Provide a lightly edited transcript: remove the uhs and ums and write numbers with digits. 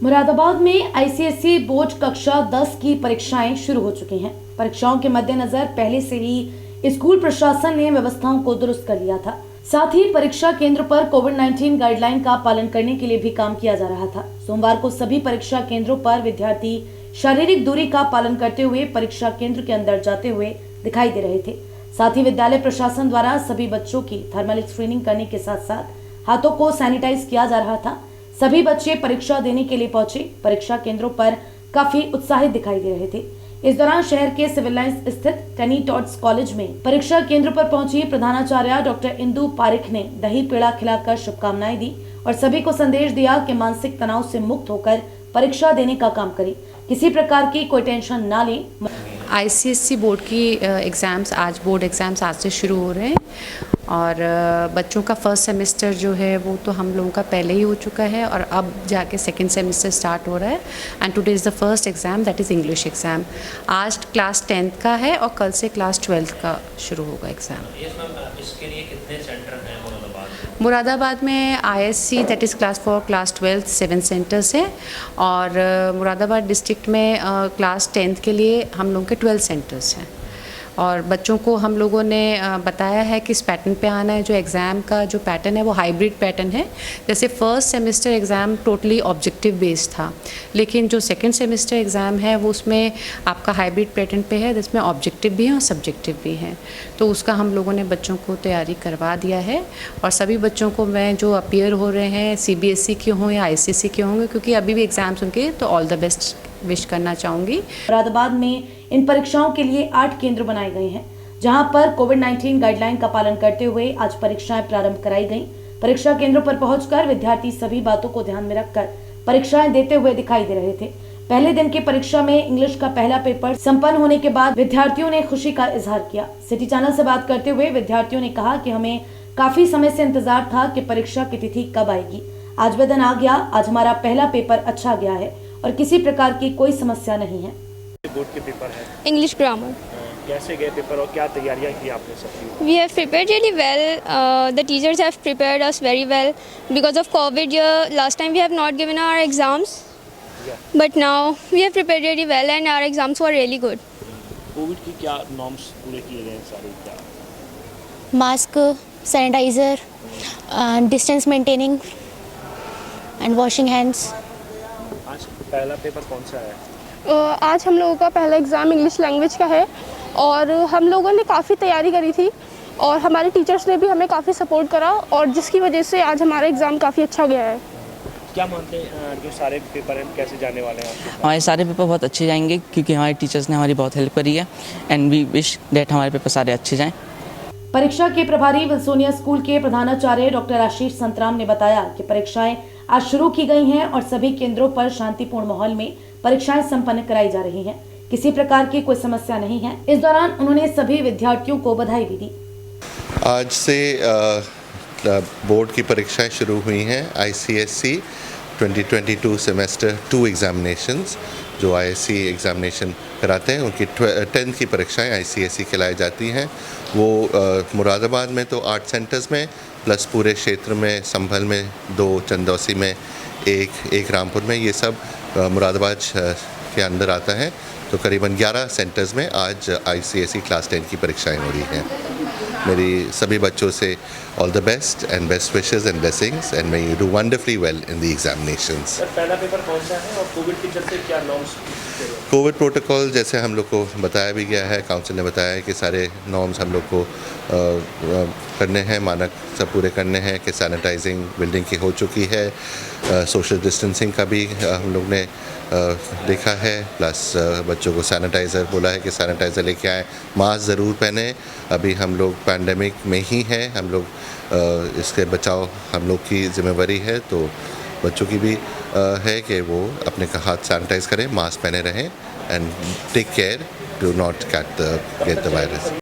मुरादाबाद में ICSE board कक्षा 10 की परीक्षाएं शुरू हो चुकी हैं। परीक्षाओं के मद्देनजर पहले से ही स्कूल प्रशासन ने व्यवस्थाओं को दुरुस्त कर लिया था। साथ ही परीक्षा केंद्र पर कोविड-19 गाइडलाइन का पालन करने के लिए भी काम किया जा रहा था। सोमवार को सभी परीक्षा केंद्रों पर विद्यार्थी शारीरिक दूरी का पालन करते हुए परीक्षा केंद्र के अंदर जाते हुए दिखाई दे रहे थे। साथ ही विद्यालय प्रशासन द्वारा सभी बच्चों की थर्मल स्क्रीनिंग करने के साथ साथ हाथों को सैनिटाइज किया जा रहा था। सभी बच्चे परीक्षा देने के लिए पहुंचे। परीक्षा केंद्रों पर काफी उत्साहित दिखाई दे रहे थे। इस दौरान शहर के सिविल लाइंस स्थित टेनी टॉट्स कॉलेज में परीक्षा केंद्र पर पहुंची प्रधानाचार्य डॉक्टर इंदु पारिक ने दही पेड़ा खिलाकर शुभकामनाएं दी और सभी को संदेश दिया कि मानसिक तनाव से मुक्त होकर परीक्षा देने का काम करें, किसी प्रकार की कोई टेंशन ना लें। आईसीएसई बोर्ड की बोर्ड एग्ज़ाम्स आज से शुरू हो रहे हैं और बच्चों का फर्स्ट सेमेस्टर जो है वो तो हम लोगों का पहले ही हो चुका है और अब जाके सेकंड सेमेस्टर स्टार्ट हो रहा है। And today is the first exam, that is English exam. आज क्लास 10th का है और कल से क्लास 12th का शुरू होगा एग्ज़ाम। इसके लिए कितने सेंटर हैं मुरादाबाद में ISC that is class 4 class 12 7 centres है और मुरादाबाद डिस्ट्रिक्ट में क्लास 10th के लिए हम लोगों के 12 सेंटर्स हैं। और बच्चों को हम लोगों ने बताया है कि इस पैटर्न पे आना है। जो एग्ज़ाम का जो पैटर्न है वो हाइब्रिड पैटर्न है। जैसे first semester exam totally objective based था, लेकिन जो सेकंड सेमेस्टर एग्ज़ाम है वो उसमें आपका हाइब्रिड पैटर्न पे है, जिसमें ऑब्जेक्टिव भी है और सब्जेक्टिव भी है। तो उसका हम लोगों ने बच्चों को तैयारी करवा दिया है और सभी बच्चों को मैं जो अपीयर हो रहे हैं सीबीएसई के हों या आईसीएसई के होंगे, क्योंकि अभी भी एग्ज़ाम्स उनके, तो ऑल द बेस्ट विश करना चाहूँगी। मुरादाबाद में इन परीक्षाओं के लिए 8 केंद्र बनाए गए हैं, जहां पर कोविड-19 गाइडलाइन का पालन करते हुए आज परीक्षाएं प्रारंभ कराई गईं। परीक्षा केंद्रों पर पहुंचकर विद्यार्थी सभी बातों को ध्यान में रखकर परीक्षाएं देते हुए दिखाई दे रहे थे। पहले दिन की परीक्षा में इंग्लिश का पहला पेपर संपन्न होने के बाद विद्यार्थियों ने खुशी का इजहार किया। सिटी चैनल से बात करते हुए विद्यार्थियों ने कहा कि हमें काफी समय से इंतजार था कि परीक्षा की तिथि कब आएगी। आज वह दिन आ गया। आज हमारा पहला पेपर अच्छा गया है और किसी प्रकार की कोई समस्या नहीं है। बोर्ड के पेपर है इंग्लिश ग्रामर। कैसे गए पेपर और क्या तैयारियां की आपने सबकी? We have prepared really well. The teachers have prepared us very well. Because of COVID year, last time we have not given our exams. Yeah. But now we have prepared really well and our exams were really good. Covid की क्या norms पूरे किए गए सारे? क्या mask, sanitiser, distance maintaining and washing hands. आज पहला paper कौन सा है? आज हम लोगों का पहला एग्ज़ाम इंग्लिश लैंग्वेज का है और हम लोगों ने काफ़ी तैयारी करी थी और हमारे टीचर्स ने भी हमें काफ़ी सपोर्ट करा और जिसकी वजह से आज हमारा एग्ज़ाम काफ़ी अच्छा गया है। क्या मानते हैं जो सारे पेपर हैं कैसे जाने वाले हैं आपके? हमारे सारे पेपर बहुत अच्छे जाएंगे क्योंकि हमारे टीचर्स ने हमारी बहुत हेल्प करी है एंड वी विश दैट हमारे पेपर सारे अच्छे जाएं। परीक्षा के प्रभारी विल्सोनिया स्कूल के प्रधानाचार्य डॉक्टर आशीष संतराम ने बताया कि परीक्षाएं आज शुरू की गई हैं और सभी केंद्रों पर शांतिपूर्ण माहौल में परीक्षाएं संपन्न कराई जा रही हैं। किसी प्रकार की कोई समस्या नहीं है। इस दौरान उन्होंने सभी विद्यार्थियों को बधाई भी दी। आज से बोर्ड की परीक्षाएं शुरू हुई हैं। आईसीएसई 2022 सेमेस्टर 2 एग्जामिनेशंस जो आईएससी एग्जामिनेशन कराते हैं उनकी 10th की परीक्षाएं आईसीएसई कहलाई जाती हैं। वो मुरादाबाद में तो 8 सेंटर्स में प्लस पूरे क्षेत्र में संभल में 2, चंदौसी में एक रामपुर में, ये सब मुरादाबाद के अंदर आता है। तो करीबन 11 सेंटर्स में आज आईसीएसई क्लास 10 की परीक्षाएं हो रही हैं। मेरी सभी बच्चों से all the best and best wishes and blessings and may you do wonderfully well in the examinations. पहला पेपर कौन सा है और कोविड के चलते क्या नॉर्म्स? कोविड प्रोटोकॉल जैसे हम लोग को बताया भी गया है, काउंसिल ने बताया है कि सारे नॉर्म्स हम लोग को करने हैं, मानक सब पूरे करने हैं कि सैनिटाइजिंग बिल्डिंग की हो चुकी है, सोशल डिस्टेंसिंग का भी हम लोग ने देखा है, प्लस बच्चों को सैनिटाइज़र बोला है कि सैनिटाइज़र लेके आएँ, मास्क ज़रूर पहने। अभी हम लोग पैंडेमिक में ही हैं, हम लोग इसके बचाव हम लोग की जिम्मेवारी है, तो बच्चों की भी है कि वो अपने हाथ सैनिटाइज़ करें, मास्क पहने रहें and take care to not get the virus.